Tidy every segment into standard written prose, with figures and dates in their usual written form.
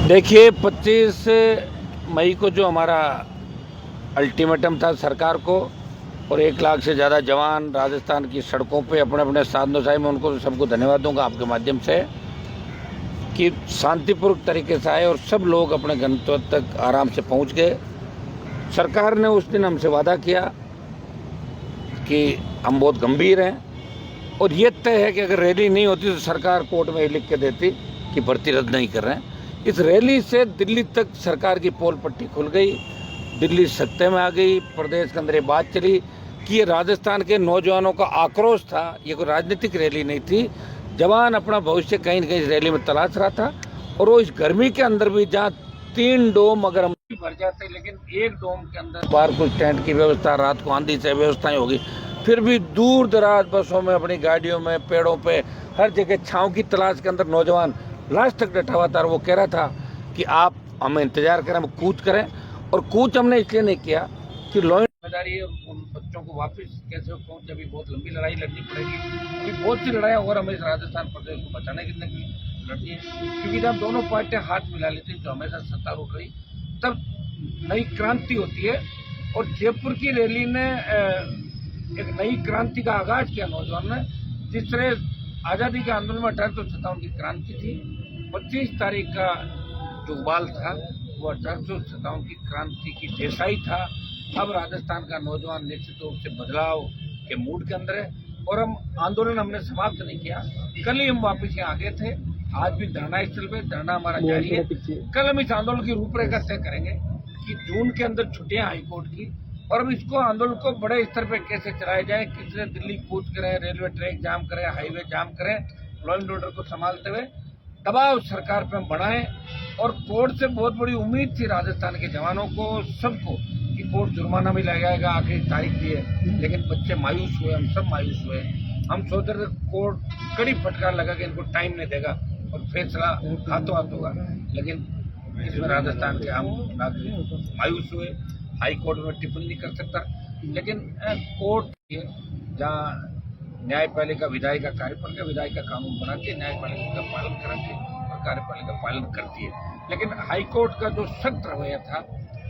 देखिए 25 मई को जो हमारा अल्टीमेटम था सरकार को, और 1 लाख से ज़्यादा जवान राजस्थान की सड़कों पे अपने अपने साधनों में, उनको सबको धन्यवाद दूंगा आपके माध्यम से कि शांतिपूर्वक तरीके से आए और सब लोग अपने गंतव्य तक आराम से पहुंच गए। सरकार ने उस दिन हमसे वादा किया कि हम बहुत गंभीर हैं और ये तय है कि अगर रैली नहीं होती तो सरकार कोर्ट में लिख के देती कि भर्ती रद्द नहीं कर रहे हैं। इस रैली से दिल्ली तक सरकार की पोल पट्टी खुल गई, दिल्ली सत्ते में आ गई। प्रदेश के अंदर ये बात चली कि ये राजस्थान के नौजवानों का आक्रोश था, ये कोई राजनीतिक रैली नहीं थी। जवान अपना भविष्य कहीं न कहीं इस रैली में तलाश रहा था और वो इस गर्मी के अंदर भी, जहाँ 3 डोम अगर हम भर जाते, लेकिन 1 डोम के अंदर बाहर कुछ टेंट की व्यवस्था, रात को आंधी से व्यवस्थाएं होगी, फिर भी दूर दराज बसों में, अपनी गाड़ियों में, पेड़ों पे, हर जगह छाँव की तलाश के अंदर नौजवान लास्ट तक डटा हुआ था। वो कह रहा था कि आप हमें इंतजार करें, हम कूच करें। और कूच हमने इसलिए नहीं किया कि लॉ जिम्मेदारी है उन बच्चों को वापस कैसे पहुंचे। अभी बहुत लंबी लड़ाई लड़नी पड़ेगी, अभी बहुत सी लड़ाई और हमें इस राजस्थान प्रदेश को बचाने की लड़नी है। क्योंकि जब दोनों पार्टियां हाथ मिला लेती हैं, जो हमेशा सत्तारूढ़ रही, तब नई क्रांति होती है। और जयपुर की रैली ने एक नई क्रांति का आगाज किया नौजवान ने। जिस तरह आज़ादी के आंदोलन में 1857 की क्रांति थी, 25 तारीख का जो उबाल था वो 1857 की क्रांति की जैसा ही था। अब राजस्थान का नौजवान निश्चित रूप से बदलाव के मूड के अंदर है और हम आंदोलन हमने समाप्त नहीं किया। कल ही हम वापस यहाँ आ गए थे, आज भी धरना स्थल पे धरना हमारा जारी है। कल हम इस आंदोलन की रूपरेखा तय करेंगे कि जून के अंदर छुट्टियां हाईकोर्ट की, और अब इसको आंदोलन को बड़े स्तर पे कैसे चलाया जाए, किसने दिल्ली कूच करें, रेलवे ट्रैक जाम करें, हाईवे जाम करें, लॉ एंड ऑर्डर को संभालते हुए दबाव सरकार पे हम बढ़ाएं। और कोर्ट से बहुत बड़ी उम्मीद थी राजस्थान के जवानों को, सबको, कि कोर्ट जुर्माना भी लगाएगा, आखिरी तारीख दी है। लेकिन बच्चे मायूस हुए, हम सब मायूस हुए। हम सोच रहे थे कोर्ट कड़ी फटकार लगा के इनको टाइम नहीं देगा और फैसला हाथों हाथ होगा, लेकिन इसमें राजस्थान के आम नागरिक मायूस हुए। हाई कोर्ट में टिप्पणी नहीं कर सकता, लेकिन कोर्ट जहाँ न्यायपालिका विधायिका कार्यपालिका, विधायिका कानून बनाती है, न्यायपालिका का पालन कराती है और कार्यपालिका पालन करती है। लेकिन हाईकोर्ट का जो सख्त रवैया था,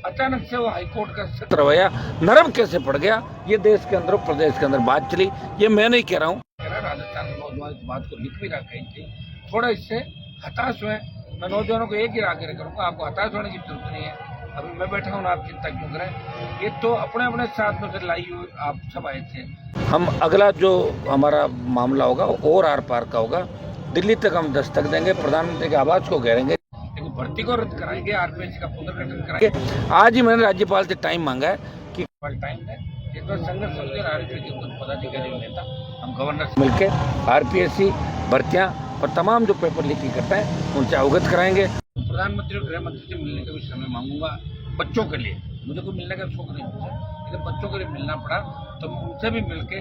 अचानक से वो हाईकोर्ट का सख्त रवैया नरम कैसे पड़ गया, ये देश के अंदर, प्रदेश के अंदर बात चली। ये मैं नहीं कह रहा हूँ, राजस्थान के नौजवान इस बात को लिख भी रहा कहीं थी, थोड़ा इससे हताश हुए। मैं नौजवानों को एक ही आग्रह करूँगा, आपको हताश होने की जरूरत नहीं है। अभी मैं बैठा हूँ ना, आप चिंता क्यों करें, ये तो अपने अपने साथ में से लाई हुई आप सब आए थे। हम अगला जो हमारा मामला होगा और आर पार का होगा, दिल्ली तक हम दस्तक देंगे, प्रधानमंत्री के आवाज को घेरेंगे, लेकिन भर्ती को रद्द कराएंगे, आरपीएससी का पुनर्गठन कराएंगे। आज ही मैंने राज्यपाल से टाइम मांगा है कि टाइम दें, इस बार संघर्ष समझे आरपीएससी के कुछ पदाधिकारी नेता, हम गवर्नर से मिलकर आरपीएससी भर्तियाँ और तमाम जो पेपर लीक करते हैं उनसे अवगत कराएंगे। प्रधानमंत्री और गृह मंत्री से मिलने का भी समय मांगूंगा बच्चों के लिए। मुझे कोई मिलने का शौक नहीं मुझे, लेकिन बच्चों के लिए मिलना पड़ा तो उनसे भी मिलके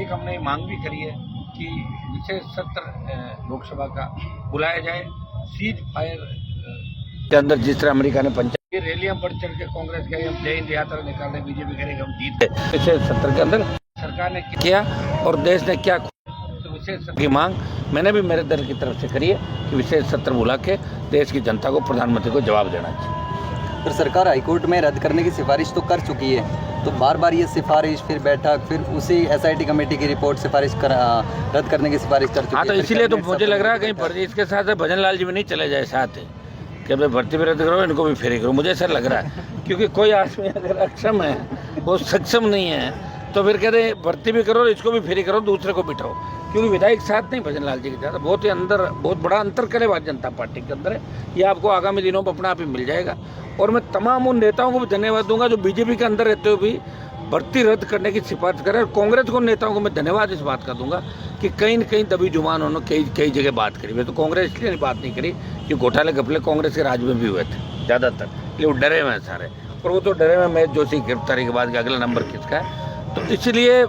एक हमने मांग भी करी है कि विशेष सत्र लोकसभा का बुलाया जाए। सीज फायर के अंदर जिस तरह अमेरिका ने पंचायत रैलियां बढ़ चढ़ के कांग्रेस के हम जय हिंद यात्रा निकाल रहे, बीजेपी करेगी हम जीते, विशेष सत्र के अंदर सरकार ने किया और देश ने क्या, विशेष सत्र की मांग मैंने भी मेरे दल की तरफ से करी है कि विशेष सत्र बुला के देश की जनता को, प्रधानमंत्री को जवाब देना चाहिए। पर सरकार हाईकोर्ट में रद्द करने की सिफारिश तो कर चुकी है, तो बार बार ये सिफारिश, फिर बैठक, फिर उसी एसआईटी कमेटी की रिपोर्ट सिफारिश रद्द करने की सिफारिश कर चुकी है। हाँ, तो इसीलिए तो मुझे लग रहा है कहीं इसके साथ भजन लाल जी भी नहीं चले जाए साथ कि भाई भर्ती भी रद्द करो, इनको भी फेरी करो। मुझे ऐसा लग रहा है, क्योंकि कोई आदमी अगर अक्षम है, वो सक्षम नहीं है, तो फिर कहते भर्ती भी करो, इसको भी फेरी करो, दूसरे को बिठाओ। क्योंकि विधायक साथ नहीं भजन लाल जी के साथ, बहुत ही अंदर, बहुत बड़ा अंतर करे भारतीय जनता पार्टी के अंदर है। ये आपको आगामी दिनों में अपना आप ही मिल जाएगा। और मैं तमाम उन नेताओं को भी धन्यवाद दूंगा जो बीजेपी के अंदर रहते हुए भी भर्ती रद्द करने की सिफारिश करें। और कांग्रेस को नेताओं को मैं धन्यवाद इस बात का दूंगा कि कहीं न कहीं दबी जुबान उन्होंने कई जगह बात करी। वे तो कांग्रेस इसलिए बात नहीं करी कि घोटाले घपले कांग्रेस के राज में भी हुए थे ज़्यादातर, इसलिए वो डरे हुए हैं सारे। और वो तो डरे हुए महेश जोशी गिरफ्तारी के बाद कि अगला नंबर किसका है। तो इसलिए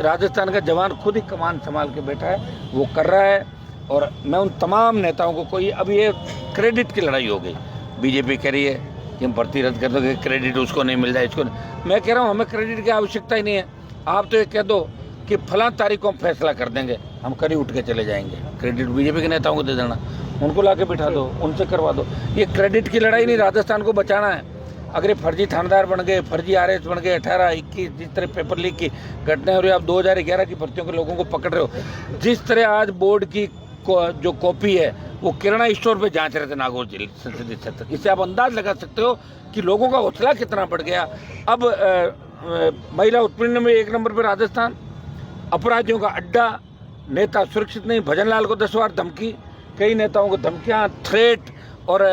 राजस्थान का जवान खुद ही कमान संभाल के बैठा है, वो कर रहा है। और मैं उन तमाम नेताओं को, कोई अब ये क्रेडिट की लड़ाई हो गई, बीजेपी कह रही है कि हम भर्ती रद्द कर दोगे, क्रेडिट उसको नहीं मिल रहा है, इसको नहीं। मैं कह रहा हूँ हमें क्रेडिट की आवश्यकता ही नहीं है। आप तो ये कह दो कि फलां तारीख को हम फैसला कर देंगे, हम कल ही उठ के चले जाएंगे, क्रेडिट बीजेपी के नेताओं को दे देना। उनको लाके बिठा दो, उनसे करवा दो। ये क्रेडिट की लड़ाई नहीं, राजस्थान को बचाना है। अगर ये फर्जी थानेदार बन गए, फर्जी आरएस बन गए, 18, 21 जिस तरह पेपर लीक की घटनाएं हो रही है, आप 2011 की भर्तियों के लोगों को पकड़ रहे हो। जिस तरह आज बोर्ड की जो कॉपी है वो किराना स्टोर पे जांच रहे थे नागौर जिले संसदीय क्षेत्र, इससे आप अंदाज लगा सकते हो कि लोगों का हौसला कितना बढ़ गया। अब महिला उत्पीड़न में 1 नंबर पर राजस्थान, अपराधियों का अड्डा, नेता सुरक्षित नहीं, भजनलाल को 10 बार धमकी, कई नेताओं को धमकियां, थ्रेट, और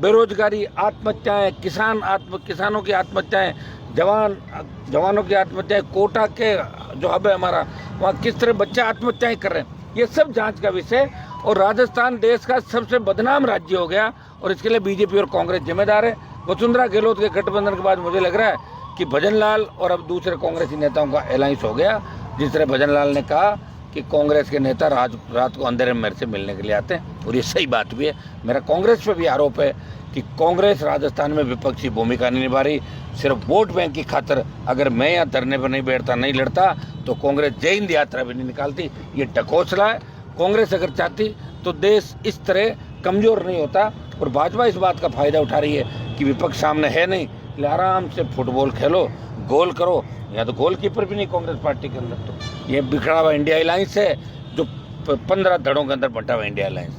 बेरोजगारी, आत्महत्याएं, किसानों की आत्महत्याएं, जवानों की आत्महत्याएं, कोटा के जो हब है हमारा, वहाँ किस तरह बच्चे आत्महत्याएं कर रहे हैं, ये सब जांच का विषय। और राजस्थान देश का सबसे बदनाम राज्य हो गया और इसके लिए बीजेपी और कांग्रेस जिम्मेदार है। वसुंधरा गहलोत के गठबंधन के बाद मुझे लग रहा है कि भजनलाल और अब दूसरे कांग्रेसी नेताओं का अलायंस हो गया। जिस तरह भजनलाल ने कहा कि कांग्रेस के नेता रात को अंधेरे में मेरे से मिलने के लिए आते हैं, और ये सही बात भी है। मेरा कांग्रेस पे भी आरोप है कि कांग्रेस राजस्थान में विपक्षी भूमिका नहीं निभा रही। सिर्फ वोट बैंक की खातिर अगर मैं यहाँ धरने पर नहीं बैठता, नहीं लड़ता, तो कांग्रेस जय हिंद यात्रा भी नहीं निकालती। ये ढकोसला है। कांग्रेस अगर चाहती तो देश इस तरह कमज़ोर नहीं होता। और भाजपा इस बात का फ़ायदा उठा रही है कि विपक्ष सामने है नहीं, इसलिए आराम से फुटबॉल खेलो, गोल करो। या तो गोलकीपर भी नहीं कांग्रेस पार्टी के अंदर, तो ये बिखरा हुआ इंडिया अलायंस है जो 15 धड़ों के अंदर बंटा हुआ इंडिया अलायंस,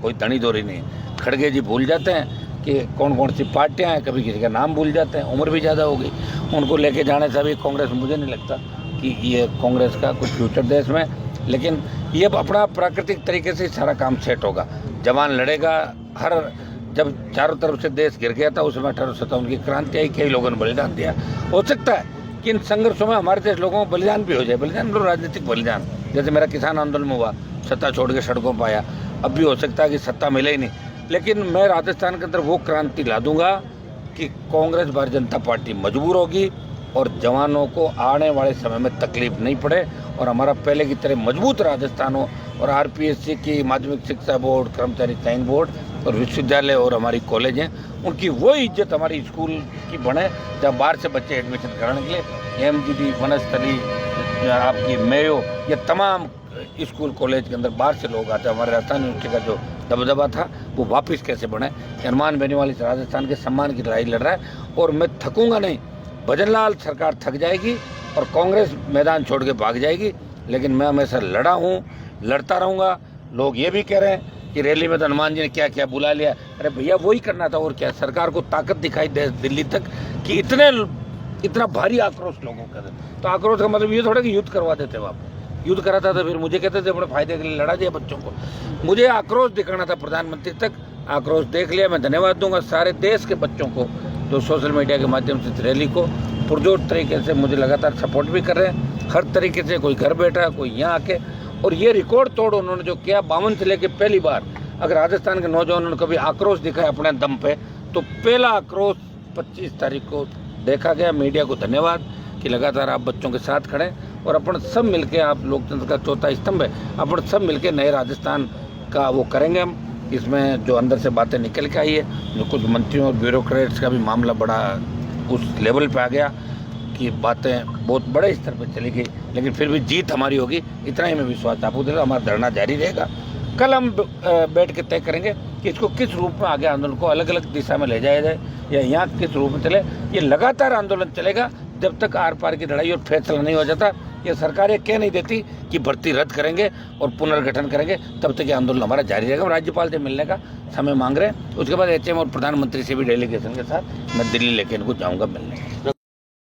कोई धनी दोरी नहीं है। खड़गे जी भूल जाते हैं कि कौन कौन सी पार्टियां हैं, कभी किसी का नाम भूल जाते हैं, उम्र भी ज़्यादा हो गई, उनको लेके जाने से अभी कांग्रेस, मुझे नहीं लगता कि ये कांग्रेस का कुछ फ्यूचर देश में। लेकिन ये अपना प्राकृतिक तरीके से सारा काम सेट होगा। जवान लड़ेगा। जब चारों तरफ से देश गिर गया था उस समय 1857 की क्रांति आई, कई लोगों ने बलिदान दिया। हो सकता है कि इन संघर्षों में हमारे देश लोगों को बलिदान भी हो जाए, बलिदान मतलब राजनीतिक बलिदान, जैसे मेरा किसान आंदोलन में हुआ, सत्ता छोड़ के सड़कों पर आया। अब भी हो सकता है कि सत्ता मिले ही नहीं, लेकिन मैं राजस्थान के अंदर वो क्रांति ला दूंगा कि कांग्रेस भारतीय जनता पार्टी मजबूर होगी और जवानों को आने वाले समय में तकलीफ नहीं पड़े और हमारा पहले की तरह मजबूत राजस्थान हो। और आरपीएससी की माध्यमिक शिक्षा बोर्ड, कर्मचारी चयन बोर्ड और विश्वविद्यालय और हमारी कॉलेज हैं, उनकी वो इज्जत हमारी स्कूल की बने। जब बाहर से बच्चे एडमिशन कराने के लिए एमजीडी, वनस्थली, आपकी मेयो, ये तमाम स्कूल कॉलेज के अंदर बाहर से लोग आते हैं। हमारे राजस्थान यूनिवर्सिटी का जो दबदबा था वो वापस कैसे बने। हनुमान बेनीवाल इस राजस्थान के सम्मान की लड़ाई लड़ रहा है और मैं थकूंगा नहीं। भजनलाल सरकार थक जाएगी और कांग्रेस मैदान छोड़ के भाग जाएगी, लेकिन मैं हमेशा लड़ा हूँ, लड़ता रहूँगा। लोग ये भी कह रहे हैं कि रैली में तो हनुमान जी ने क्या क्या बुला लिया। अरे भैया वही करना था और क्या। सरकार को ताकत दिखाई दे दिल्ली तक कि इतना भारी आक्रोश लोगों का। तो आक्रोश का मतलब ये थोड़ा कि युद्ध करवा देते वहाँ पर। युद्ध कराता था फिर मुझे कहते थे अपने फायदे के लिए लड़ा दिया बच्चों को। मुझे आक्रोश दिखाना था प्रधानमंत्री तक, आक्रोश देख लिया। मैं धन्यवाद दूंगा सारे देश के बच्चों को जो सोशल मीडिया के माध्यम से इस रैली को पुरजोर तरीके से मुझे लगातार सपोर्ट भी कर रहे हैं। हर तरीके से, कोई घर बैठा, कोई यहाँ आके। और ये रिकॉर्ड तोड़ उन्होंने जो किया, 52 से लेकर पहली बार अगर राजस्थान के नौजवानों ने कभी आक्रोश दिखाया अपने दम पे, तो पहला आक्रोश 25 तारीख को देखा गया। मीडिया को धन्यवाद कि लगातार आप बच्चों के साथ खड़े और अपन सब मिलके, आप लोकतंत्र का चौथा स्तंभ है, अपन सब मिलके नए राजस्थान का वो करेंगे हम। इसमें जो अंदर से बातें निकल के आई है, जो कुछ मंत्रियों और ब्यूरोक्रेट्स का भी मामला बड़ा उस लेवल पे आ गया कि बातें बहुत बड़े स्तर पर चली गई, लेकिन फिर भी जीत हमारी होगी, इतना ही मैं विश्वास आपको दे रहा हूँ। हमारा धरना जारी रहेगा। कल हम बैठ के तय करेंगे कि इसको किस रूप में आगे आंदोलन को अलग अलग दिशा में ले जाया जाए या यहाँ किस रूप में चले। ये लगातार आंदोलन चलेगा जब तक आर पार की लड़ाई और फैसला नहीं हो जाता। ये सरकार ये कह नहीं देती कि भर्ती रद्द करेंगे और पुनर्गठन करेंगे, तब तक ये आंदोलन हमारा जारी रहेगा। हम राज्यपाल से मिलने का समय मांग रहे हैं। उसके बाद एचएम और प्रधानमंत्री से भी डेलीगेशन के साथ मैं दिल्ली लेके इनको जाऊँगा मिलने।